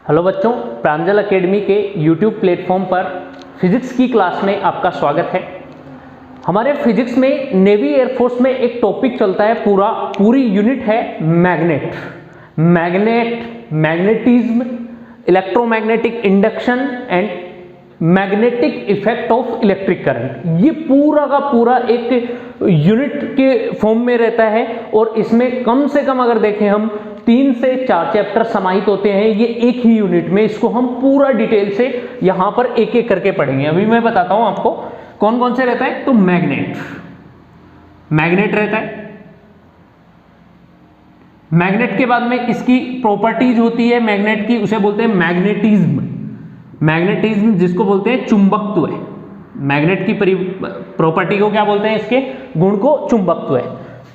Hello बच्चों, प्रांजल academy के YouTube platform पर फिजिक्स की क्लास में आपका स्वागत है। हमारे फिजिक्स में नेवी एयरफोर्स में एक टॉपिक चलता है, पूरी यूनिट है magnetism, electromagnetic induction and magnetic effect of electric current. ये पूरा का पूरा एक यूनिट के फॉर्म में रहता है और इसमें कम से कम अगर देखें हम 3 से 4 चैप्टर समाहित होते हैं ये एक ही यूनिट में। इसको हम पूरा डिटेल से यहां पर एक एक करके पढ़ेंगे। अभी मैं बताता हूं आपको कौन कौन से रहता है। तो मैग्नेट रहता है। मैग्नेट के बाद में इसकी प्रॉपर्टीज होती है मैग्नेट की, उसे बोलते हैं मैग्नेटिज्म जिसको बोलते हैं चुंबकत्व है। मैग्नेट की प्रॉपर्टी को क्या बोलते हैं, इसके गुण को चुंबकत्व है।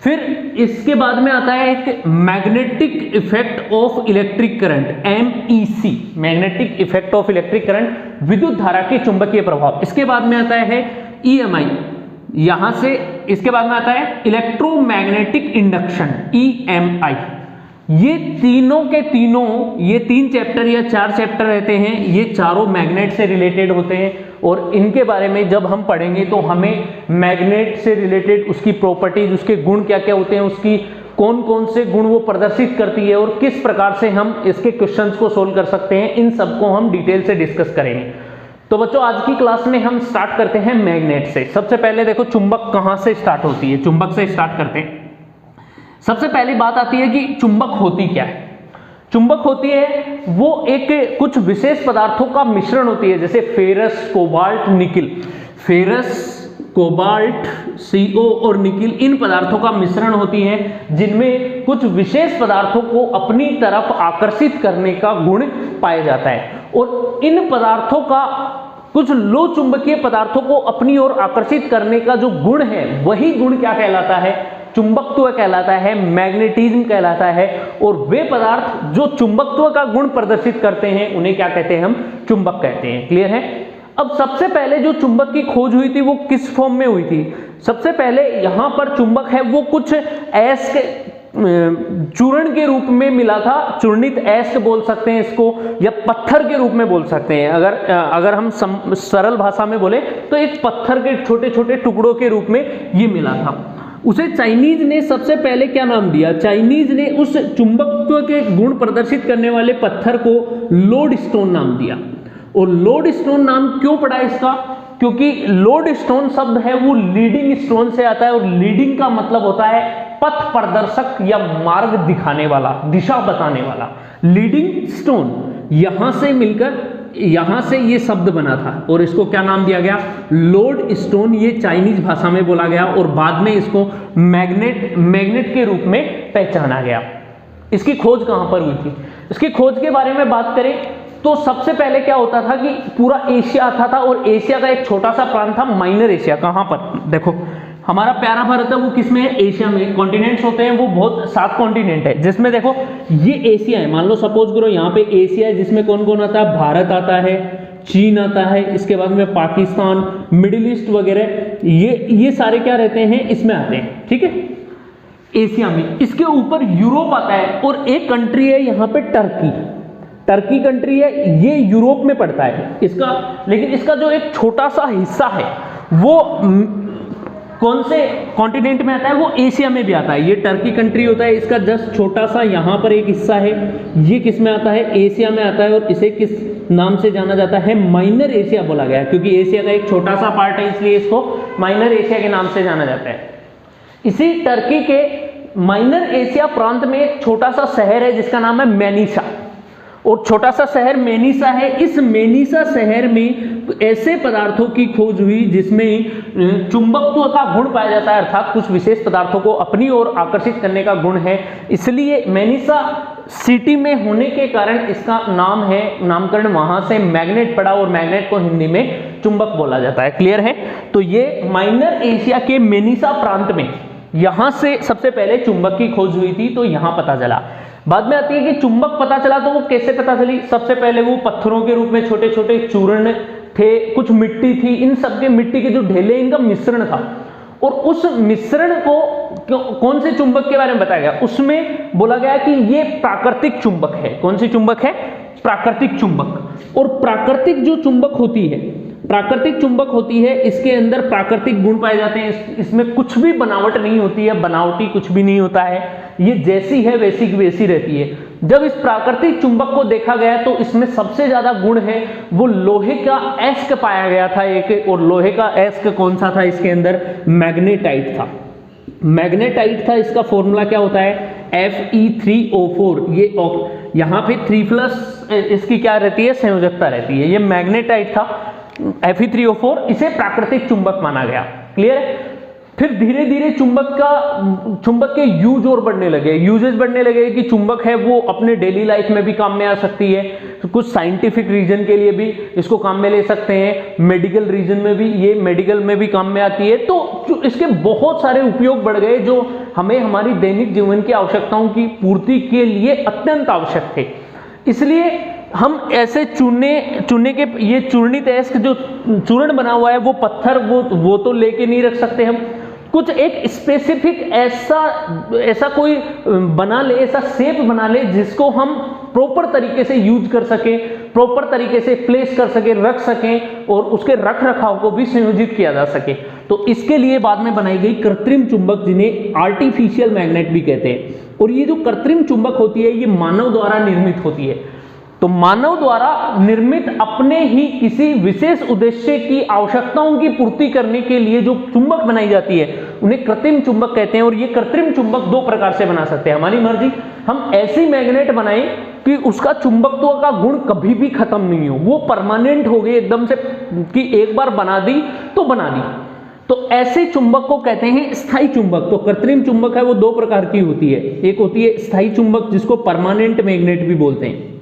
फिर इसके बाद में आता है एक magnetic effect of electric current, MEC, magnetic effect of electric current, विद्युत धारा के चुंबकीय प्रभाव। इसके बाद में आता है EMI, यहां से इसके बाद में आता है इलेक्ट्रोमैग्नेटिक इंडक्शन, EMI। ये तीनों के तीनों, ये 3 चैप्टर या 4 चैप्टर रहते हैं, ये चारों मैग्नेट से रिलेटेड होते हैं और इनके बारे में जब हम पढ़ेंगे तो हमें मैग्नेट से रिलेटेड उसकी प्रॉपर्टीज, उसके गुण क्या क्या होते हैं, उसकी कौन कौन से गुण वो प्रदर्शित करती है और किस प्रकार से हम इसके क्वेश्चंस को सोल्व कर सकते हैं, इन सबको हम डिटेल से डिस्कस करेंगे। तो बच्चों आज की क्लास में हम स्टार्ट करते हैं मैग्नेट से। सबसे पहले देखो चुंबक कहां से स्टार्ट होती है, चुंबक से स्टार्ट करते हैं। सबसे पहली बात आती है कि चुंबक होती क्या है। चुंबक होती है वो एक कुछ विशेष पदार्थों का मिश्रण होती है, जैसे ferrous, cobalt, nickel. Ferrous, cobalt, CO और निकिल, इन पदार्थों का मिश्रण होती है जिनमें कुछ विशेष पदार्थों को अपनी तरफ आकर्षित करने का गुण पाया जाता है। और इन पदार्थों का, कुछ लो चुंबकीय पदार्थों को अपनी ओर आकर्षित करने का जो गुण है, वही गुण क्या कहलाता है, चुंबकत्व कहलाता है, मैग्नेटिज्म कहलाता है। और वे पदार्थ जो चुंबकत्व का गुण प्रदर्शित करते हैं उन्हें क्या कहते हैं, हम चुंबक कहते हैं। क्लियर है। अब सबसे पहले जो चुंबक की खोज हुई थी वो किस फॉर्म में हुई थी। सबसे पहले यहां पर चुंबक है वो कुछ अयस्क चूर्ण के रूप में मिला था, चूर्णित अयस्क बोल सकते हैं इसको, या पत्थर के रूप में बोल सकते हैं। अगर हम सरल भाषा में बोले तो एक पत्थर के छोटे छोटे टुकड़ों के रूप में ये मिला था। उसे चाइनीज ने सबसे पहले क्या नाम दिया, चाइनीज ने उस चुंबकत्व के गुण प्रदर्शित करने वाले पत्थर को लोडस्टोन नाम दिया। और लोडस्टोन नाम क्यों पड़ा इसका, क्योंकि लोडस्टोन शब्द है वो लीडिंग स्टोन से आता है और लीडिंग का मतलब होता है पथ प्रदर्शक या मार्ग दिखाने वाला, दिशा बताने वाला। लीडिंग स्टोन यहां से मिलकर यहां से ये शब्द बना था और इसको क्या नाम दिया गया, लोड स्टोन। ये चाइनीज भाषा में बोला गया और बाद में इसको मैग्नेट के रूप में पहचाना गया। इसकी खोज कहां पर हुई थी, इसकी खोज के बारे में बात करें तो सबसे पहले क्या होता था कि पूरा एशिया आता था और एशिया का एक छोटा सा प्रांत था माइनर एशिया। कहां पर, देखो हमारा प्यारा भारत है वो किसमें है, एशिया में। कॉन्टिनेंट्स होते हैं वो बहुत 7 कॉन्टिनेंट है, जिसमें देखो ये एशिया है। मान लो सपोज करो यहाँ पे एशिया है जिसमें कौन कौन आता है, भारत आता है, चीन आता है, इसके बाद में पाकिस्तान, मिडिल ईस्ट वगैरह, ये सारे क्या रहते हैं, इसमें आते हैं। ठीक है, एशिया में। इसके ऊपर यूरोप आता है और एक कंट्री है यहाँ पे टर्की कंट्री है, ये यूरोप में पड़ता है इसका। लेकिन इसका जो एक छोटा सा हिस्सा है वो कौन से कॉन्टिनेंट में आता है, वो एशिया में भी आता है। ये टर्की कंट्री होता है, इसका जस्ट छोटा सा यहाँ पर एक हिस्सा है, ये किस में आता है, एशिया में आता है। और इसे किस नाम से जाना जाता है, माइनर एशिया बोला गया, क्योंकि एशिया का एक छोटा सा पार्ट है इसलिए इसको माइनर एशिया के नाम से जाना जाता है। इसी टर्की के माइनर एशिया प्रांत में एक छोटा सा शहर है जिसका नाम है मेनिसा, और छोटा सा शहर मेनिसा है। इस मेनिसा शहर में ऐसे पदार्थों की खोज हुई जिसमें चुंबकत्व का गुण पाया जाता है, अर्थात कुछ विशेष पदार्थों को अपनी ओर आकर्षित करने का गुण है। इसलिए मेनिसा सिटी में होने के कारण इसका नाम है, नामकरण वहां से मैग्नेट पड़ा और मैग्नेट को हिंदी में चुंबक बोला जाता है। क्लियर है। तो ये माइनर एशिया के मेनिसा प्रांत में यहां से सबसे पहले चुंबक की खोज हुई थी, तो यहां पता चला। बाद में आती है कि चुंबक पता चला तो वो कैसे पता चली। सबसे पहले वो पत्थरों के रूप में छोटे छोटे चूर्ण थे, कुछ मिट्टी थी, इन सबके मिट्टी के जो ढेले इनका मिश्रण था और उस मिश्रण को कौन से चुंबक के बारे में बताया गया, उसमें बोला गया कि ये प्राकृतिक चुंबक है। कौन सी चुंबक है, प्राकृतिक चुंबक। और प्राकृतिक जो चुंबक होती है, प्राकृतिक चुंबक होती है, इसके अंदर प्राकृतिक गुण पाए जाते हैं, इसमें कुछ भी बनावट नहीं होती है, बनावटी कुछ भी नहीं होता है, ये जैसी है वैसी की वैसी रहती है। जब इस प्राकृतिक चुंबक को देखा गया तो इसमें सबसे ज्यादा गुण है वो लोहे का एस्क पाया गया था एक, और लोहे का एस्क कौन सा था इसके अंदर? मैग्नेटाइट था। मैग्नेटाइट था। इसका फॉर्मूला क्या होता है? Fe3O4। ये यहाँ पे 3+ इसकी क्या रहती है? संयोजकता रहती है। ये मैग्नेटाइट था Fe3O4, इसे प्राकृतिक चुंबक माना गया। क्लियर है? फिर धीरे धीरे चुंबक के यूज और बढ़ने लगे, यूजेस बढ़ने लगे कि चुंबक है वो अपने डेली लाइफ में भी काम में आ सकती है, तो कुछ साइंटिफिक रीजन के लिए भी इसको काम में ले सकते हैं, मेडिकल रीजन में भी, ये मेडिकल में भी काम में आती है। तो इसके बहुत सारे उपयोग बढ़ गए जो हमें हमारी दैनिक जीवन की आवश्यकताओं की पूर्ति के लिए अत्यंत आवश्यक थे। इसलिए हम ऐसे चूने के ये चूर्णित एस्क जो चूर्ण बना हुआ है वो पत्थर वो तो लेके नहीं रख सकते हम, कुछ एक स्पेसिफिक ऐसा कोई बना ले, ऐसा शेप बना ले जिसको हम प्रॉपर तरीके से यूज कर सके, प्रॉपर तरीके से प्लेस कर सके, रख सकें, और उसके रख रखाव को भी संयोजित किया जा सके। तो इसके लिए बाद में बनाई गई कृत्रिम चुंबक, जिन्हें आर्टिफिशियल मैग्नेट भी कहते हैं। और ये जो कृत्रिम चुंबक होती है ये मानव द्वारा निर्मित होती है। तो मानव द्वारा निर्मित अपने ही किसी विशेष उद्देश्य की आवश्यकताओं की पूर्ति करने के लिए जो चुंबक बनाई जाती है उन्हें कृत्रिम चुंबक कहते हैं। और ये कृत्रिम चुंबक दो प्रकार से बना सकते हैं, हमारी मर्जी। हम ऐसी मैग्नेट बनाएं कि उसका चुंबकत्व का गुण कभी भी खत्म नहीं हो, वो परमानेंट हो गई एकदम से, कि एक बार बना दी तो बना दी। तो ऐसे चुंबक को कहते हैं स्थायी चुंबक। तो कृत्रिम चुंबक है वो दो प्रकार की होती है, एक होती है स्थायी चुंबक जिसको परमानेंट मैग्नेट भी बोलते हैं।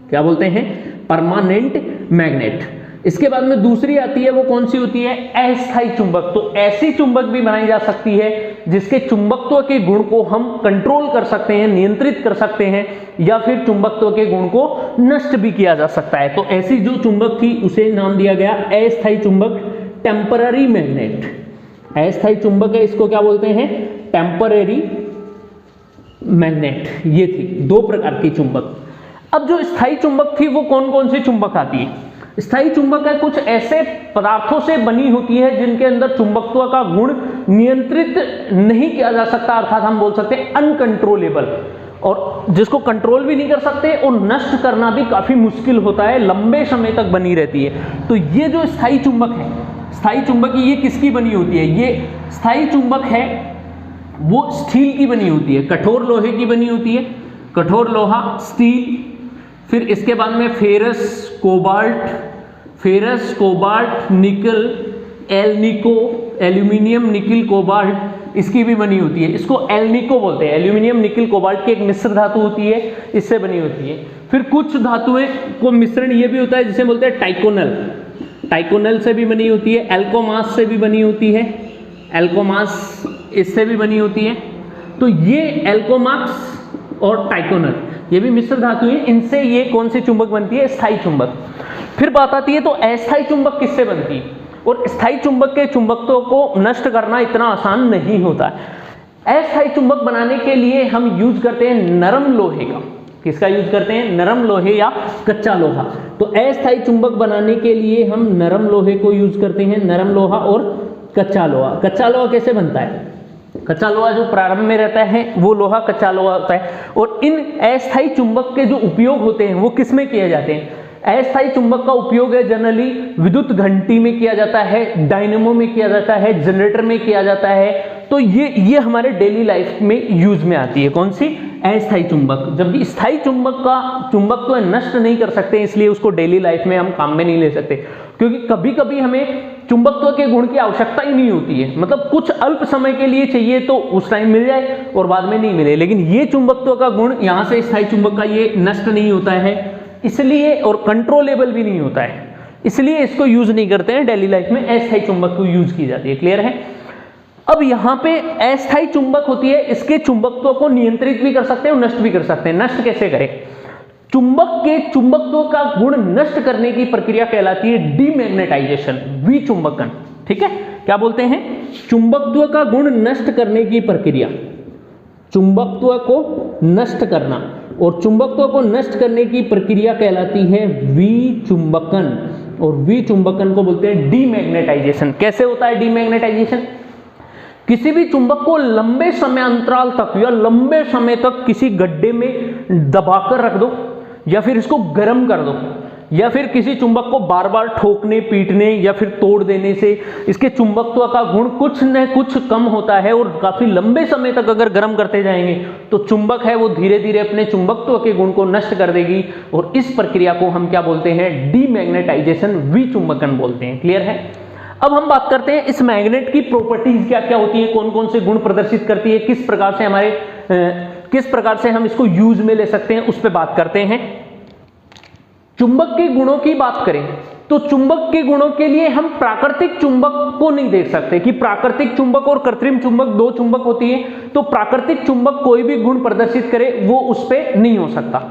क्या बोलते हैं? Permanent magnet. इसके बाद में दूसरी आती है, वो कौन सी होती है? अस्थायी चुंबक। तो ऐसी चुंबक भी बनाई जा सकती है जिसके चुंबकत्व के गुण को हम कंट्रोल कर सकते हैं, नियंत्रित कर सकते हैं, या फिर चुंबकत्व के गुण को नष्ट भी किया जा सकता है। तो ऐसी जो चुंबक थी उसे नाम दिया गया अस्थायी चुंबक, टेम्पररी मैग्नेट। अस्थायी चुंबक है, इसको क्या बोलते हैं? Temporary magnet. ये थी दो प्रकार की चुंबक। अब जो स्थायी चुंबक थी वो कौन कौन सी चुंबक आती है? स्थायी चुंबक है कुछ ऐसे पदार्थों से बनी होती है जिनके अंदर चुंबकत्व का गुण नियंत्रित नहीं किया जा सकता, अर्थात हम बोल सकते हैं अनकंट्रोलेबल, और जिसको कंट्रोल भी नहीं कर सकते और नष्ट करना भी काफी मुश्किल होता है, लंबे समय तक बनी रहती है। तो ये जो स्थायी चुंबक है, स्थायी चुंबक ये किसकी बनी होती है? ये स्थायी चुंबक है वो स्टील की बनी होती है, कठोर लोहे की बनी होती है, कठोर लोहा, स्टील। फिर इसके बाद में फेरस, कोबाल्ट, निकल, एल्निको, एल्यूमिनियम, निकल, कोबाल्ट, इसकी भी बनी होती है। इसको एल्निको बोलते हैं, एल्यूमिनियम, निकल, कोबाल्ट की एक मिश्र धातु होती है, इससे बनी होती है। फिर कुछ धातुएं को मिश्रण ये भी होता है जिसे बोलते हैं टाइकोनल, टाइकोनल से भी बनी होती है, एल्कोमास से भी बनी होती है, एल्कोमास इससे भी बनी होती है। तो ये एल्कोमास और टाइकोनल ये भी मिश्र धातु है, इनसे ये कौन सी चुंबक बनती है? स्थायी चुंबक। फिर बात आती है तो अस्थायी चुंबक किससे बनती है? और स्थायी चुंबक के चुंबकत्व को नष्ट करना इतना आसान नहीं होता है। अस्थायी चुंबक बनाने के लिए हम यूज करते हैं नरम लोहे का। किसका यूज करते हैं? नरम लोहे या कच्चा लोहा। तो अस्थायी चुंबक बनाने के लिए हम नरम लोहे को यूज करते हैं, नरम लोहा और कच्चा लोहा। कच्चा लोहा कैसे बनता है? कच्चा लोहा जो प्रारंभ में रहता है वो लोहा कच्चा लोहा होता है। और इन अस्थायी चुंबक के जो उपयोग होते हैं वो किस में किए जाते हैं? अस्थायी चुंबक का उपयोग है जनरली विद्युत घंटी में किया जाता है, डायनेमो में किया जाता है, जनरेटर में किया जाता है। तो ये हमारे डेली लाइफ में यूज में आती है। कौन सी? अस्थायी चुंबक। जबकि स्थायी चुंबक का चुंबक तो नष्ट नहीं कर सकते, इसलिए उसको डेली लाइफ में हम काम में नहीं ले सकते, क्योंकि कभी कभी हमें चुंबकत्व के गुण की आवश्यकता ही नहीं होती है। मतलब कुछ अल्प समय के लिए चाहिए तो उस टाइम मिल जाए और बाद में नहीं मिले, लेकिन ये चुंबकत्व का गुण यहाँ से स्थायी चुंबक का ये नष्ट नहीं होता है, इसलिए, और कंट्रोलेबल भी नहीं होता है, इसलिए इसको यूज नहीं करते हैं डेली लाइफ में। अस्थायी चुंबक को यूज की जाती है। क्लियर है? अब यहाँ पे अस्थायी चुंबक होती है, इसके चुंबकत्व को नियंत्रित भी कर सकते हैं और नष्ट भी कर सकते हैं। नष्ट कैसे करें? चुंबक के चुंबकत्व का गुण नष्ट करने की प्रक्रिया कहलाती है डीमैग्नेटाइजेशन, विचुंबकन। ठीक है? क्या बोलते हैं? चुंबकत्व का गुण नष्ट करने की प्रक्रिया, चुंबकत्व को नष्ट करना, और चुंबकत्व को नष्ट करने की प्रक्रिया कहलाती है विचुंबकन, और विचुंबकन को बोलते हैं डीमैग्नेटाइजेशन। कैसे होता है डीमैग्नेटाइजेशन? किसी भी चुंबक को लंबे समय अंतराल तक या लंबे समय तक किसी गड्ढे में दबाकर रख दो, या फिर इसको गर्म कर दो, या फिर किसी चुंबक को बार बार ठोकने, पीटने या फिर तोड़ देने से इसके चुंबकत्व का गुण कुछ न कुछ कम होता है, और काफी लंबे समय तक अगर गर्म करते जाएंगे तो चुंबक है वो धीरे धीरे अपने चुंबकत्व के गुण को नष्ट कर देगी, और इस प्रक्रिया को हम क्या बोलते हैं? डीमैग्नेटाइजेशन, विचुंबकन बोलते हैं। क्लियर है? अब हम बात करते हैं इस मैग्नेट की प्रॉपर्टीज क्या क्या होती है, कौन कौन से गुण प्रदर्शित करती है, किस प्रकार से हम इसको यूज में ले सकते हैं, उस पर बात करते हैं। चुंबक के गुणों की बात करें तो चुंबक के गुणों के लिए हम प्राकृतिक चुंबक को नहीं देख सकते कि प्राकृतिक चुंबक और कृत्रिम चुंबक दो चुंबक होती है, तो प्राकृतिक चुंबक कोई भी गुण प्रदर्शित करे वो उस पर नहीं हो सकता।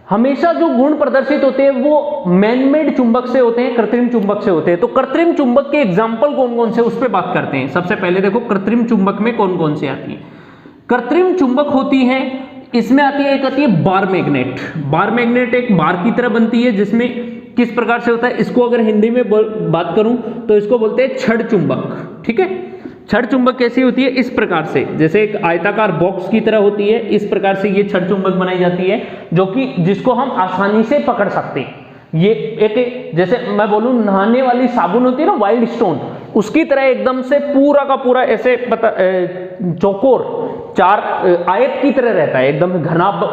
हमेशा जो गुण प्रदर्शित होते हैं वो मैनमेड चुंबक से होते हैं, कृत्रिम चुंबक से होते हैं। तो कृत्रिम चुंबक के एग्जाम्पल कौन कौन से, उस पर बात करते हैं। सबसे पहले देखो कृत्रिम चुंबक में कौन कौन से आती है। कृत्रिम चुंबक होती है, इसमें आती है, एक आती है बार मैग्नेट। बार मैग्नेट एक बार की तरह बनती है, जिसमें किस प्रकार से होता है, इसको अगर हिंदी में बात करूं तो इसको बोलते हैं छड़ चुंबक। ठीक है, छड़ चुंबक कैसी होती है? इस प्रकार से, जैसे एक आयताकार बॉक्स की तरह होती है, इस प्रकार से ये छड़ चुंबक बनाई जाती है, जो कि जिसको हम आसानी से पकड़ सकते हैं। ये एक, जैसे मैं बोलूं नहाने वाली साबुन होती है ना, वाइल्ड स्टोन, उसकी तरह एकदम से पूरा का पूरा ऐसे चौकोर चार आयत की तरह रहता है, एकदम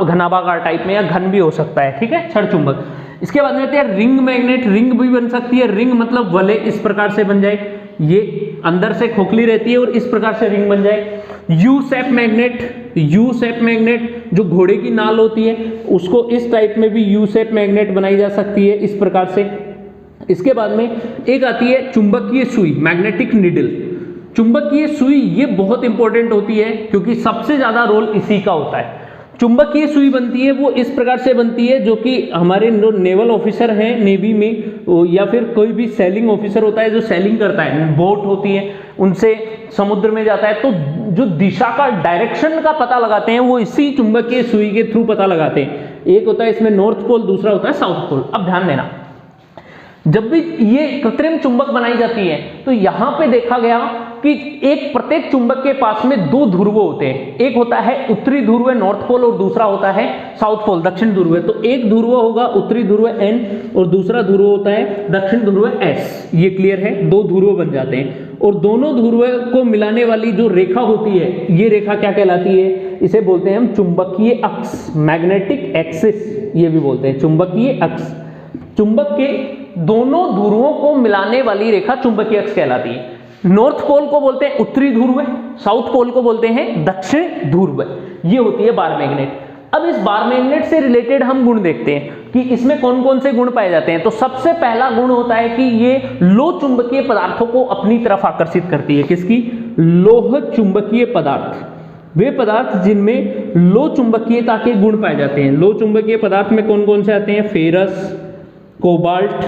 घनाभागार टाइप में, या घन भी हो सकता है। ठीक है, छड़ चुंबक। इसके बाद में आते हैं रिंग मैग्नेट। रिंग भी बन सकती है, रिंग मतलब वले इस प्रकार से बन जाए, ये अंदर से खोखली रहती है और इस प्रकार से रिंग बन जाए। U shape magnet, U shape magnet जो घोड़े की नाल होती है उसको इस टाइप में भी यू शेप मैग्नेट बनाई जा सकती है, इस प्रकार से। इसके बाद में एक आती है चुंबकीय सुई, मैग्नेटिक नीडल। चुंबकीय सुई ये बहुत इंपॉर्टेंट होती है क्योंकि सबसे ज्यादा रोल इसी का होता है। चुंबकीय सुई बनती है वो इस प्रकार से बनती है, जो कि हमारे जो नेवल ऑफिसर हैं नेवी में, या फिर कोई भी सेलिंग ऑफिसर होता है जो सेलिंग करता है, बोट होती है, उनसे समुद्र में जाता है, तो जो दिशा का डायरेक्शन का पता लगाते हैं वो इसी चुंबकीय सुई के थ्रू पता लगाते हैं। एक होता है इसमें नॉर्थ पोल, दूसरा होता है साउथ पोल। अब ध्यान देना, जब भी ये कृत्रिम चुंबक बनाई जाती है तो यहां पे देखा गया कि एक प्रत्येक चुंबक के पास में दो ध्रुव होते हैं। एक होता है उत्तरी ध्रुव नॉर्थ पोल और दूसरा होता है साउथ पोल दक्षिण ध्रुव। तो एक ध्रुव होगा उत्तरी ध्रुव N और दूसरा ध्रुव होता है दक्षिण ध्रुव S। ये क्लियर है, दो ध्रुव बन जाते हैं और दोनों ध्रुव को मिलाने वाली जो रेखा होती है ये रेखा क्या कहलाती है? इसे बोलते हैं हम चुंबकीय अक्ष, मैग्नेटिक एक्सिस ये भी बोलते हैं, चुंबकीय अक्ष। चुंबक के दोनों ध्रुवों को मिलाने वाली रेखा चुंबकीय अक्ष कहलाती है। नॉर्थ पोल को बोलते हैं उत्तरी ध्रुव, साउथ पोल को बोलते हैं दक्षिण ध्रुव। ये होती है बार मैग्नेट। अब इस बार मैग्नेट से रिलेटेड हम गुण देखते हैं कि इसमें कौन कौन से गुण पाए जाते हैं। तो सबसे पहला गुण होता है कि ये लोह चुंबकीय पदार्थों को अपनी तरफ आकर्षित करती है। किसकी? लोह चुंबकीय पदार्थ, वे पदार्थ जिनमें लोह चुंबकीयता के गुण पाए जाते हैं। लोह चुंबकीय पदार्थ में कौन कौन से आते हैं? फेरस, कोबाल्ट,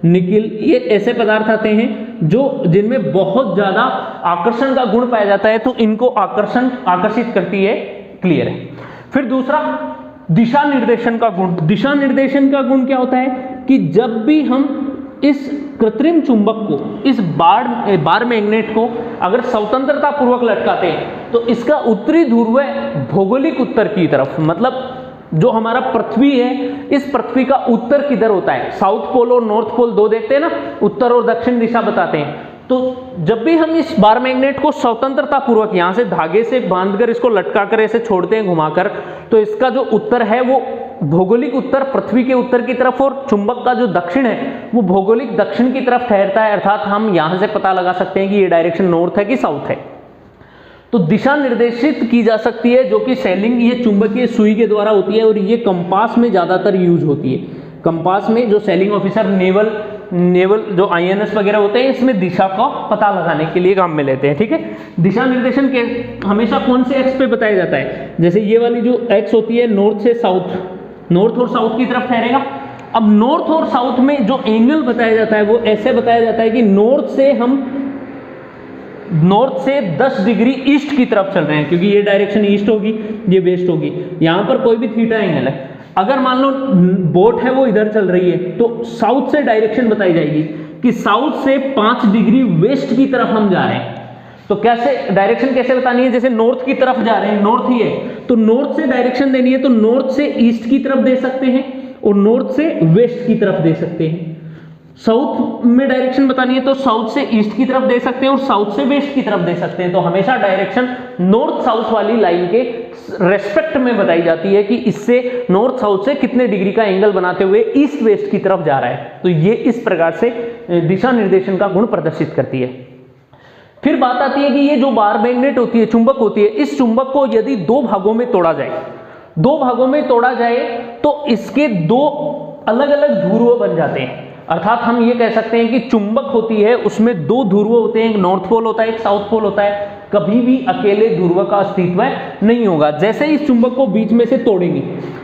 निकिल, ये ऐसे पदार्थ आते हैं जो जिनमें बहुत ज्यादा आकर्षण का गुण पाया जाता है, तो इनको आकर्षित करती है। क्लियर है। फिर दूसरा दिशा निर्देशन का गुण। दिशा निर्देशन का गुण क्या होता है कि जब भी हम इस कृत्रिम चुंबक को, इस बार मैग्नेट को अगर स्वतंत्रता पूर्वक लटकाते हैं तो इसका उत्तरी ध्रुव भौगोलिक उत्तर की तरफ, मतलब जो हमारा पृथ्वी है इस पृथ्वी का उत्तर किधर होता है, साउथ पोल और नॉर्थ पोल दो देखते हैं ना, उत्तर और दक्षिण दिशा बताते हैं। तो जब भी हम इस बार मैग्नेट को स्वतंत्रता पूर्वक यहां से धागे से बांधकर इसको लटकाकर ऐसे छोड़ते हैं घुमाकर, तो इसका जो उत्तर है वो भौगोलिक उत्तर पृथ्वी के उत्तर की तरफ, और चुंबक का जो दक्षिण है वो भौगोलिक दक्षिण की तरफ ठहरता है। अर्थात हम यहां से पता लगा सकते हैं कि ये डायरेक्शन नॉर्थ है कि साउथ है। तो दिशा निर्देशित की जा सकती है, जो कि सेलिंग ये चुंबकीय सुई के द्वारा होती है, और ये कंपास में ज्यादातर यूज होती है। कंपास में जो सेलिंग ऑफिसर नेवल जो INS वगैरह होते हैं, इसमें दिशा का पता लगाने के लिए काम में लेते हैं। ठीक है, दिशा निर्देशन के हमेशा कौन से एक्स पे बताया जाता है? जैसे ये वाली जो एक्स होती है नॉर्थ से साउथ, नॉर्थ और साउथ की तरफ ठहरेगा। अब नॉर्थ और साउथ में जो एंगल बताया जाता है वो ऐसे बताया जाता है कि नॉर्थ से हम नॉर्थ से 10 डिग्री ईस्ट की तरफ चल रहे हैं, क्योंकि ये डायरेक्शन ईस्ट होगी, ये वेस्ट होगी, यहाँ पर कोई भी थीटा एंगल है। अगर मान लो बोट है वो इधर चल रही है, तो साउथ से डायरेक्शन बताई जाएगी कि साउथ से 5 डिग्री वेस्ट की तरफ हम जा रहे हैं। तो कैसे डायरेक्शन कैसे बतानी है, जैसे नॉर्थ की तरफ जा रहे हैं, नॉर्थ ही है तो नॉर्थ से डायरेक्शन देनी है, तो नॉर्थ से ईस्ट की तरफ दे सकते हैं और नॉर्थ से वेस्ट की तरफ दे सकते हैं। साउथ में डायरेक्शन बतानी है तो साउथ से ईस्ट की तरफ दे सकते हैं और साउथ से वेस्ट की तरफ दे सकते हैं। तो हमेशा डायरेक्शन नॉर्थ साउथ वाली लाइन के रेस्पेक्ट में बताई जाती है कि इससे नॉर्थ साउथ से कितने डिग्री का एंगल बनाते हुए ईस्ट वेस्ट की तरफ जा रहा है। तो ये इस प्रकार से दिशा निर्देशन का गुण प्रदर्शित करती है। फिर बात आती है कि ये जो बार मैग्नेट होती है, चुंबक होती है, इस चुंबक को यदि दो भागों में तोड़ा जाए तो इसके दो अलग अलग ध्रुव बन जाते हैं। अर्थात हम ये कह सकते हैं कि चुंबक होती है उसमें दो ध्रुव होते हैं, एक नॉर्थ पोल होता है, एक साउथ पोल होता है। कभी भी अकेले ध्रुव का अस्तित्व नहीं होगा। जैसे इस चुंबक को बीच में से तोड़ेंगे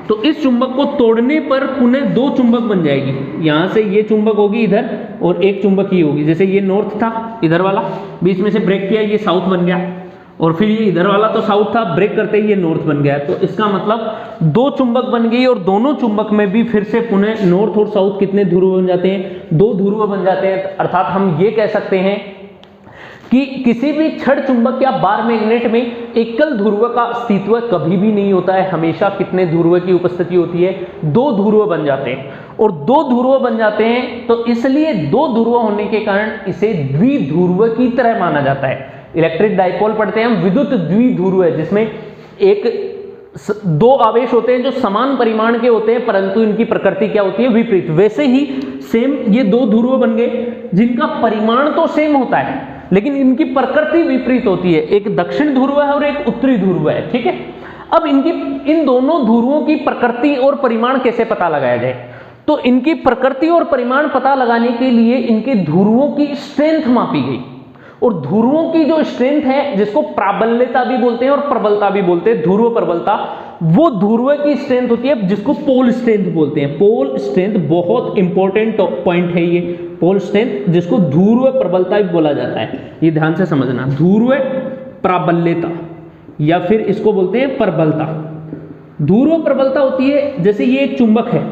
तो इस चुंबक को तोड़ने पर पुनः दो चुंबक बन जाएगी। यहाँ से ये चुंबक होगी इधर और एक चुंबक ही होगी। जैसे ये नॉर्थ था इधर वाला, बीच में से ब्रेक किया, ये साउथ बन गया, और फिर ये इधर वाला तो साउथ था, ब्रेक करते ही ये नॉर्थ बन गया। तो इसका मतलब दो चुंबक बन गई और दोनों चुंबक में भी फिर से पुनः नॉर्थ और साउथ कितने ध्रुव बन जाते हैं, दो ध्रुव बन जाते हैं। अर्थात हम ये कह सकते हैं कि किसी भी छड़ चुंबक या बार मैग्नेट में एकल ध्रुव का अस्तित्व कभी भी नहीं होता है। हमेशा कितने ध्रुव की उपस्थिति होती है, दो ध्रुव बन जाते हैं। और दो ध्रुव बन जाते हैं तो इसलिए दो ध्रुव होने के कारण इसे द्विध्रुव की तरह माना जाता है। इलेक्ट्रिक डाइपोल पढ़ते हैं हम, विद्युत द्विध्रुव है, जिसमें एक दो आवेश होते हैं जो समान परिमाण के होते हैं परंतु इनकी प्रकृति क्या होती है, विपरीत। वैसे ही सेम ये दो ध्रुव बन गए जिनका परिमाण तो सेम होता है लेकिन इनकी प्रकृति विपरीत होती है। एक दक्षिण ध्रुव है और एक उत्तरी ध्रुव है, ठीक है। अब इन दोनों ध्रुवों की प्रकृति और परिमाण कैसे पता लगाया जाए, तो इनकी प्रकृति और परिमाण पता लगाने के लिए इनके ध्रुवों की स्ट्रेंथ मापी गई। और ध्रुवों की जो स्ट्रेंथ है, जिसको प्राबल्यता भी बोलते हैं और प्रबलता भी बोलते हैं, ध्रुव प्रबलता, वो ध्रुव की स्ट्रेंथ होती है जिसको पोल स्ट्रेंथ बोलते हैं। पोल स्ट्रेंथ बहुत इंपॉर्टेंट पॉइंट है ये, पोल स्ट्रेंथ, जिसको ध्रुव प्रबलता भी बोला जाता है। ये ध्यान से समझना, ध्रुव प्राबल्यता या फिर इसको बोलते हैं प्रबलता। ध्रुव प्रबलता होती है, जैसे ये एक चुंबक है,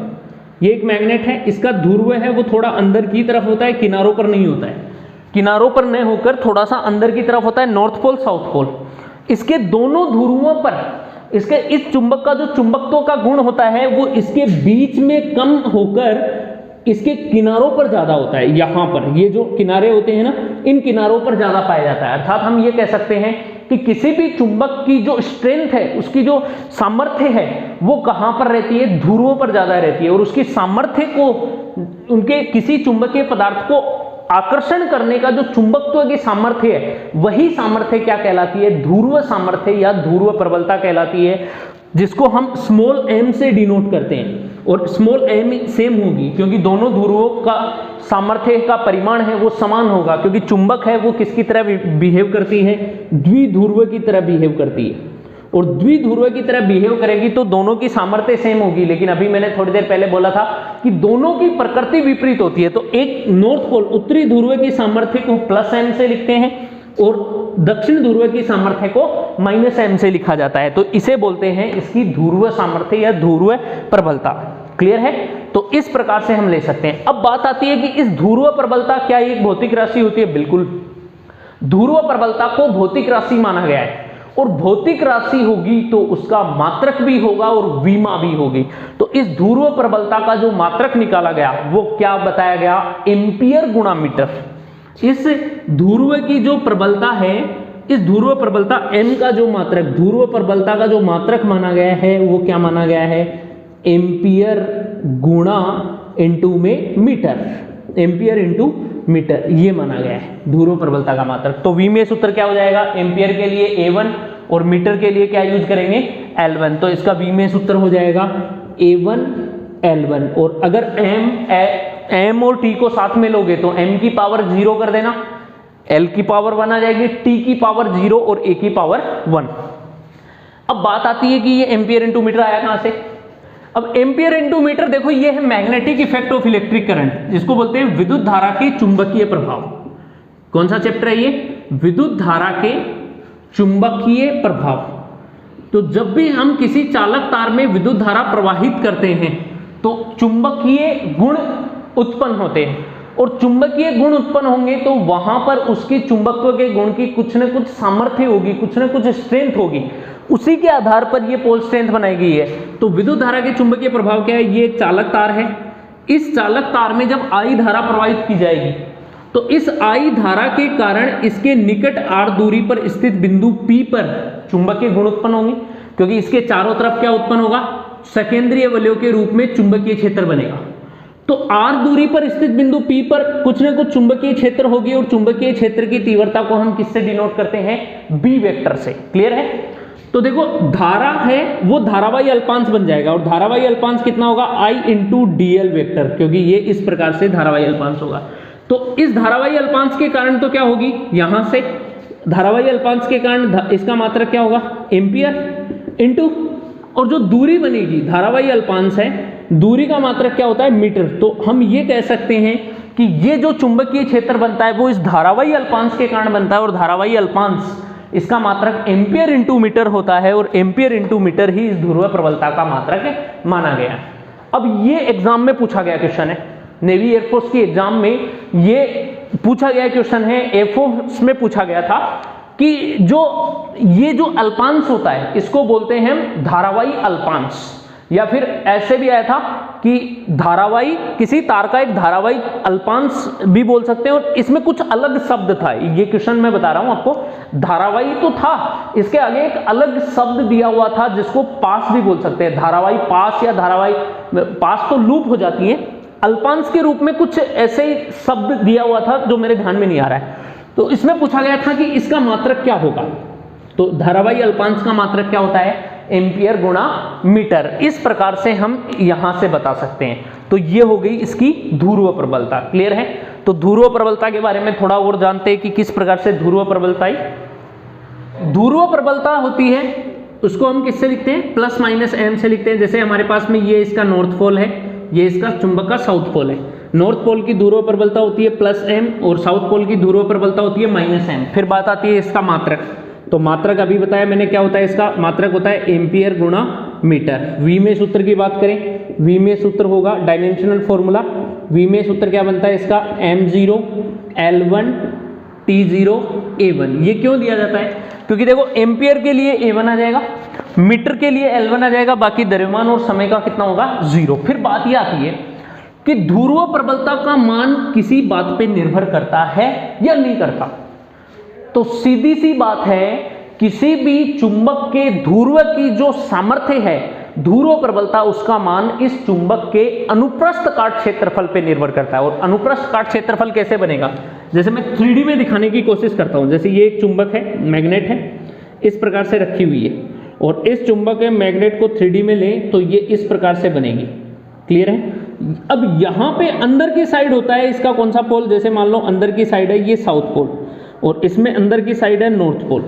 ये एक मैग्नेट है, इसका ध्रुव है वो थोड़ा अंदर की तरफ होता है, किनारों पर नहीं होता है, किनारों पर न होकर थोड़ा सा अंदर की तरफ होता है, नॉर्थ पोल साउथ पोल। इसके दोनों ध्रुवों पर इसके इस चुंबक का जो चुंबकत्व का गुण होता है वो इसके बीच में कम होकर इसके किनारों पर ज्यादा होता है। यहाँ पर ये जो किनारे होते हैं ना, इन किनारों पर ज्यादा पाया जाता है। अर्थात हम ये कह सकते हैं कि किसी भी चुंबक की जो स्ट्रेंथ है, उसकी जो सामर्थ्य है, वो कहाँ पर रहती है, ध्रुवों पर ज्यादा रहती है। और उसकी सामर्थ्य को, उनके किसी चुंबकीय पदार्थ को आकर्षण करने का जो चुंबकत्व की सामर्थ्य है, वही सामर्थ्य क्या कहलाती है, ध्रुव सामर्थ्य या ध्रुव प्रबलता कहलाती है, जिसको हम स्मॉल m से डिनोट करते हैं। और स्मॉल m सेम होगी क्योंकि दोनों ध्रुवों का सामर्थ्य का परिमाण है वो समान होगा, क्योंकि चुंबक है वो किसकी तरह बिहेव करती है, द्विध्रुव की तरह बिहेव करती है। और द्विध्रुव की तरह बिहेव करेगी तो दोनों की सामर्थ्य सेम होगी। लेकिन अभी मैंने थोड़ी देर पहले बोला था कि दोनों की प्रकृति विपरीत होती है। तो एक नॉर्थ पोल उत्तरी ध्रुव की सामर्थ्य को +m से लिखते हैं और दक्षिण ध्रुव की सामर्थ्य को -m से लिखा जाता है। तो इसे बोलते हैं इसकी ध्रुव सामर्थ्य या ध्रुव प्रबलता। क्लियर है? तो इस प्रकार से हम ले सकते हैं। अब बात आती है कि इस ध्रुव प्रबलता क्या एक भौतिक राशि होती है? बिल्कुल, ध्रुव प्रबलता को भौतिक राशि माना गया है। और भौतिक राशि होगी तो उसका मात्रक भी होगा और विमा भी होगी। तो इस ध्रुव प्रबलता का जो मात्रक निकाला गया वो क्या बताया गया? एम्पियर गुणा मीटर। इस ध्रुव की जो प्रबलता है, इस ध्रुव प्रबलता m का जो मात्रक, ध्रुव प्रबलता का जो मात्रक माना गया है वो क्या माना गया है? एम्पियर गुणा इनटू में मीटर, एम्पियर इनटू मीटर, ये माना गया है ध्रुव प्रबलता का मात्रक। तो v में सूत्र क्या हो जाएगा? एम्पियर के लिए A1 और मीटर के लिए क्या यूज करेंगे? L1। तो इसका v में सूत्र हो जाएगा A1 L1। और अगर m और t को साथ में लोगे तो m की पावर 0 कर देना, l की पावर 1 आ जाएगी, t की पावर 0 और a की पावर 1। अब बात आती है कि ये एम्पियर इंटू मीटर आया कहां से? अब एम्पियर इंटू मीटर देखो, ये है magnetic effect of electric current, जिसको बोलते हैं विद्युत धारा के चुंबकीय प्रभाव। कौन सा चैप्टर है ये? विद्युत धारा के चुंबकीय प्रभाव। तो जब भी हम किसी चालक तार में विद्युत धारा प्रवाहित करते हैं तो चुंबकीय गुण उत्पन्न होते हैं, और चुंबकीय गुण उत्पन्न होंगे तो वहां पर उसके चुंबकत्व के गुण की कुछ न कुछ सामर्थ्य होगी, कुछ न कुछ स्ट्रेंथ होगी, उसी के आधार पर ये पोल स्ट्रेंथ बनाई गई है। तो विद्युत धारा के चुंबकीय प्रभाव क्या है? ये एक चालक तार है, इस चालक तार में जब आई धारा प्रवाहित की जाएगी तो इस आई धारा के कारण इसके निकट r दूरी पर स्थित बिंदु P पर चुंबकीय गुण उत्पन्न होंगे, क्योंकि इसके चारों तरफ क्या उत्पन्न होगा? सेकेंडरी अवयव के रूप में चुंबकीय क्षेत्र बनेगा। तो r दूरी पर स्थित बिंदु P पर कुछ न कुछ चुंबकीय क्षेत्र होगी, और चुंबकीय क्षेत्र की तीव्रता को हम किससे डिनोट करते हैं? B वेक्टर से। क्लियर है? तो देखो धारा है वो धारावाही अल्पांश बन जाएगा, और धारावाही अल्पांश कितना होगा? I इंटू dl वेक्टर, क्योंकि ये इस प्रकार से धारावाही अल्पांश होगा। तो इस धारावाही अल्पांश के कारण तो क्या होगी? यहां से धारावाही अल्पांश के कारण इसका मात्रक क्या होगा? एम्पियर इंटू, और जो दूरी बनेगी धारावाही अल्पांश है, दूरी का मात्रक क्या होता है? मीटर। तो हम ये कह सकते हैं कि ये जो चुंबकीय क्षेत्र बनता है वो इस धारावाही अल्पांश के कारण बनता है, और धारावाही अल्पांश इसका मात्रक एम्पियर इंटू मीटर होता है, और एम्पियर इंटू मीटर ही इस ध्रुव प्रबलता का मात्रक माना गया। अब ये एग्जाम में पूछा गया क्वेश्चन है, नेवी एयरफोर्स की एग्जाम में ये पूछा गया क्वेश्चन है, एयरफोर्स में पूछा गया था कि ये जो अल्पांश होता है इसको बोलते हैं हम धारावाही अल्पांश, या फिर ऐसे भी आया था कि धारावाही, किसी तार का एक धारावाही अल्पांश भी बोल सकते हैं, और इसमें कुछ अलग शब्द था। ये क्वेश्चन मैं बता रहा हूं आपको, धारावाही तो था, इसके आगे एक अलग शब्द दिया हुआ था जिसको पास भी बोल सकते हैं, धारावाही पास, या धारावाही पास तो लूप हो जाती है, अल्पांश के रूप में कुछ ऐसे ही शब्द दिया हुआ था जो मेरे ध्यान में नहीं आ रहा है। तो इसमें पूछा गया था कि इसका मात्रक क्या होगा? तो धारावाही अल्पांश का मात्रक क्या होता है? एम्पियर गुणा मीटर। इस प्रकार से हम यहां से बता सकते हैं। तो ये हो गई इसकी ध्रुव प्रबलता। क्लियर है? तो ध्रुव प्रबलता के बारे में थोड़ा और जानते हैं कि किस प्रकार से ध्रुव प्रबलता होती है। उसको हम किससे लिखते हैं? प्लस माइनस एम से लिखते हैं। जैसे हमारे पास में ये इसका नॉर्थ पोल है, ये इसका चुंबक का साउथ पोल है। नॉर्थ पोल की ध्रुव प्रबलता होती है प्लस एम, और साउथ पोल की ध्रुव प्रबलता होती है माइनस एम। फिर बात आती है इसका मात्रक। तो मात्रक अभी बताया मैंने क्या होता है, इसका मात्रक होता है एम्पियर गुणा मीटर। वी में सूत्र की बात करें, वी में सूत्र होगा डायमेंशनल फॉर्मूला। वी में सूत्र क्या बनता है इसका? m0 L1 T0 A1। ये क्यों दिया जाता है? क्योंकि देखो एम्पियर के लिए A1 आ जाएगा, मीटर के लिए L1 आ जाएगा, बाकी द्रव्यमान और समय का कितना होगा? 0। फिर बात यह आती है कि ध्रुव प्रबलता का मान किसी बात पे निर्भर करता है या नहीं करता। तो सीधी सी बात है, किसी भी चुंबक के ध्रुव की जो सामर्थ्य है, ध्रुव प्रबलता, उसका मान इस चुंबक के अनुप्रस्थ काट क्षेत्रफल पे निर्भर करता है। और अनुप्रस्थ काट क्षेत्रफल कैसे बनेगा? जैसे मैं 3D में दिखाने की कोशिश करता हूं। जैसे ये एक चुंबक है, मैग्नेट है, इस प्रकार से रखी हुई है, और इस चुंबक के मैग्नेट को 3D में लें तो ये इस प्रकार से बनेगी। क्लियर है? अब यहां पे अंदर की साइड होता है इसका कौन सा पोल? जैसे मान लो अंदर की साइड है ये साउथ पोल, और इसमें अंदर की साइड है नॉर्थ पोल।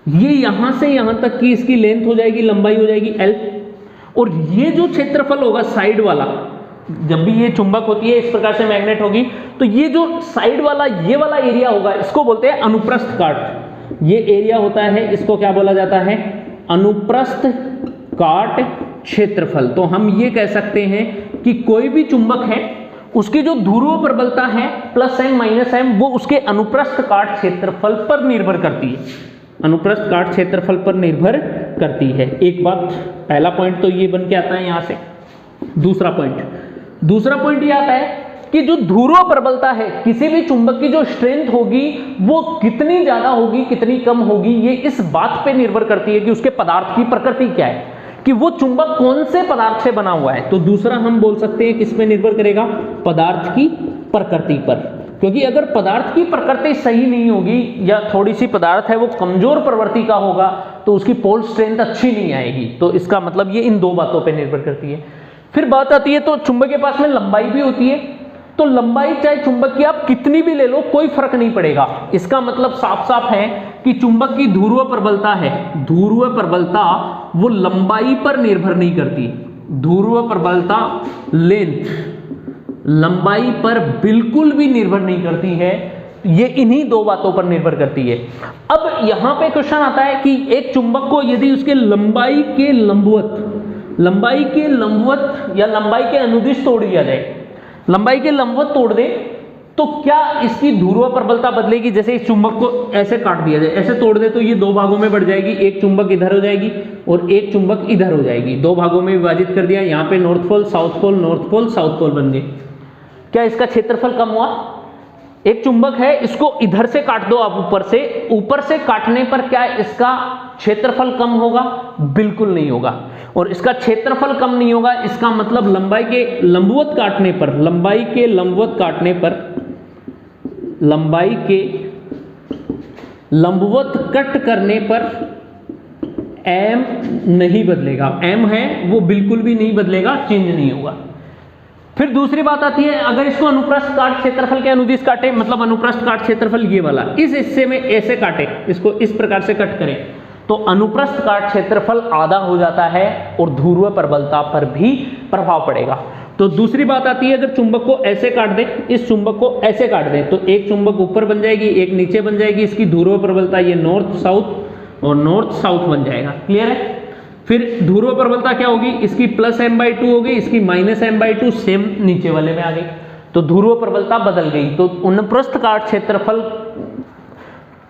ये यहां से यहां तक की इसकी लेंथ हो जाएगी, लंबाई हो जाएगी L, और ये जो क्षेत्रफल होगा साइड वाला, जब भी ये चुंबक होती है इस प्रकार से मैग्नेट होगी, तो ये जो साइड वाला ये वाला एरिया होगा इसको बोलते हैं अनुप्रस्थ काट। ये एरिया होता है, इसको क्या बोला जाता है? अनुप्रस्थ काट क्षेत्रफल। तो हम ये कह सकते हैं कि कोई भी चुंबक है उसकी जो ध्रुव प्रबलता है प्लस एम माइनस एम, वो उसके अनुप्रस्थ काट क्षेत्रफल पर निर्भर करती है, अनुप्रस्थ काट क्षेत्रफल पर निर्भर करती है। एक बात, पहला पॉइंट तो ये बन के आता है यहां से। दूसरा पॉइंट ये आता है कि जो ध्रुव प्रबलता है, किसी भी चुंबक की जो स्ट्रेंथ होगी वो कितनी ज्यादा होगी कितनी कम होगी, ये इस बात पे निर्भर करती है कि उसके पदार्थ की प्रकृति क्या है, कि वो चुंबक कौन से पदार्थ से बना हुआ है। तो दूसरा हम बोल सकते हैं किस पे निर्भर करेगा? पदार्थ की प्रकृति पर। क्योंकि अगर पदार्थ की प्रकृति सही नहीं होगी, या थोड़ी सी पदार्थ है वो कमजोर प्रवृत्ति का होगा, तो उसकी पोल स्ट्रेंथ अच्छी नहीं आएगी। तो इसका मतलब ये इन दो बातों पे निर्भर करती है। फिर बात आती है, तो चुंबक के पास में लंबाई भी होती है, तो लंबाई चाहे चुंबक की आप कितनी भी ले लो कोई फर्क नहीं पड़ेगा। इसका मतलब साफ साफ है कि चुंबक की ध्रुव प्रबलता है, ध्रुव प्रबलता वो लंबाई पर निर्भर नहीं करती। ध्रुव प्रबलता लेंथ, लंबाई पर बिल्कुल भी निर्भर नहीं करती है। ये इन्हीं दो बातों पर निर्भर करती है। अब यहां पे क्वेश्चन आता है कि एक चुंबक को यदि उसके लंबाई के लंबवत या लंबाई के अनुदिश तोड़ दिया जाए, लंबाई के लंबवत तोड़ दे, तो क्या इसकी ध्रुव प्रबलता बदलेगी? जैसे इस चुंबक को ऐसे काट दिया जाए, ऐसे तोड़ दे, तो ये दो भागों में बढ़ जाएगी, एक चुंबक इधर हो जाएगी और एक चुंबक इधर हो जाएगी, दो भागों में विभाजित कर दिया, यहाँ पे north pole south pole, north pole south pole बन गए। क्या इसका क्षेत्रफल कम हुआ? एक चुंबक है, इसको इधर से काट दो आप, ऊपर से काटने पर क्या इसका क्षेत्रफल कम होगा? बिल्कुल नहीं होगा। और इसका क्षेत्रफल कम नहीं होगा, इसका मतलब लंबाई के लंबवत कट करने पर m नहीं बदलेगा, m है वो बिल्कुल भी नहीं बदलेगा, चेंज नहीं होगा। फिर दूसरी बात आती है, अगर इसको अनुप्रस्थ काट क्षेत्रफल के अनुदिश काटे, मतलब अनुप्रस्थ काट क्षेत्रफल ये वाला, इस हिस्से में ऐसे काटे, इसको इस प्रकार से कट करें, तो अनुप्रस्थ काट क्षेत्रफल आधा हो जाता है और ध्रुव प्रबलता पर भी प्रभाव पड़ेगा। तो दूसरी बात आती है, अगर चुंबक को ऐसे काट दे, इस चुंबक को ऐसे काट दे, तो एक चुंबक ऊपर बन जाएगी, एक नीचे बन जाएगी, इसकी ध्रुव प्रबलता ये नॉर्थ साउथ और नॉर्थ साउथ बन जाएगा। क्लियर है? फिर ध्रुव प्रबलता क्या होगी? इसकी प्लस m/2 होगी, इसकी माइनस m/2, सेम नीचे वाले में आ गई, तो ध्रुव प्रबलता बदल गई। तो अनुप्रस्थ काट क्षेत्रफल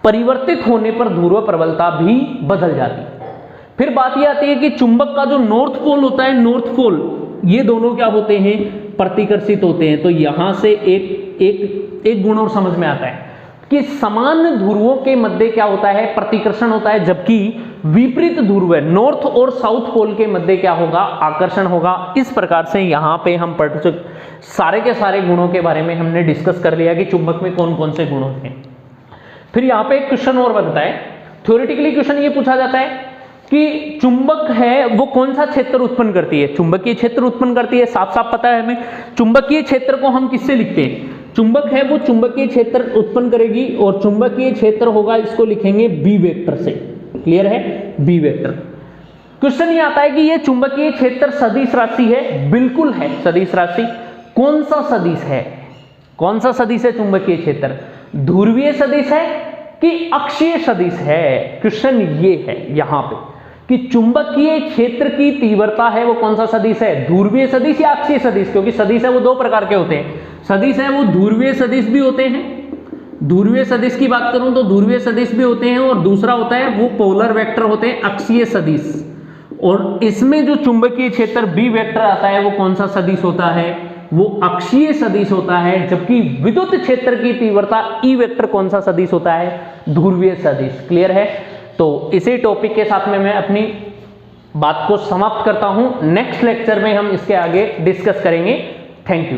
परिवर्तित होने पर ध्रुव प्रबलता भी बदल जाती है। फिर बात यह आती है कि चुंबक का जो नॉर्थ पोल होता है, नॉर्थ पोल, ये दोनों क्या होते हैं? प्रतिकर्षित होते हैं। तो यहां से एक गुण और समझ में आता है कि समान ध्रुवों के मध्य क्या होता है? प्रतिकर्षण होता है, जबकि विपरीत ध्रुव है, नॉर्थ और साउथ पोल के मध्य क्या होगा? आकर्षण होगा। इस प्रकार से यहां पे हम पढ़ चुके, सारे के सारे गुणों के बारे में हमने डिस्कस कर लिया कि चुंबक में कौन कौन से गुण होते हैं। फिर यहाँ पे एक क्वेश्चन और बनता है, थ्योरेटिकली क्वेश्चन ये पूछा जाता है कि चुंबक है वो कौन सा क्षेत्र उत्पन्न करती है? चुंबकीय क्षेत्र उत्पन्न करती है, साफ साफ पता है हमें। चुंबकीय क्षेत्र को हम किससे लिखते हैं? चुंबक है वो चुंबकीय क्षेत्र उत्पन्न करेगी और चुंबकीय क्षेत्र होगा, इसको लिखेंगे बी वेक्टर से। क्लियर है? B vector. क्वेश्चन ये आता है कि ये चुंबकीय क्षेत्र सदिश राशि है? बिल्कुल है सदिश राशि। कौन सा सदिश है? कौन सा सदिश है चुंबकीय क्षेत्र? ध्रुवीय सदिश है कि अक्षीय सदिश है? क्वेश्चन ये है यहां पे कि चुंबकीय क्षेत्र की तीव्रता है वो कौन सा सदिश है? ध्रुवीय सदिश या अक्षीय सदिश? क्योंकि सदिश है वो दो प्रकार के होते हैं, सदिश है वो ध्रुवीय सदिश भी होते हैं, ध्रुवीय सदिश की बात करूं तो ध्रुवीय सदिश भी होते हैं, और दूसरा होता है वो पोलर वेक्टर होते हैं, अक्षीय सदिश। और इसमें जो चुंबकीय क्षेत्र बी वेक्टर आता है वो कौन सा सदिश होता है? वो अक्षीय सदिश होता है। जबकि विद्युत क्षेत्र की तीव्रता ई वेक्टर कौन सा सदिश होता है? ध्रुवीय सदिश। क्लियर है? तो इसी टॉपिक के साथ में मैं अपनी बात को समाप्त करता हूं। नेक्स्ट लेक्चर में हम इसके आगे डिस्कस करेंगे। Thank you.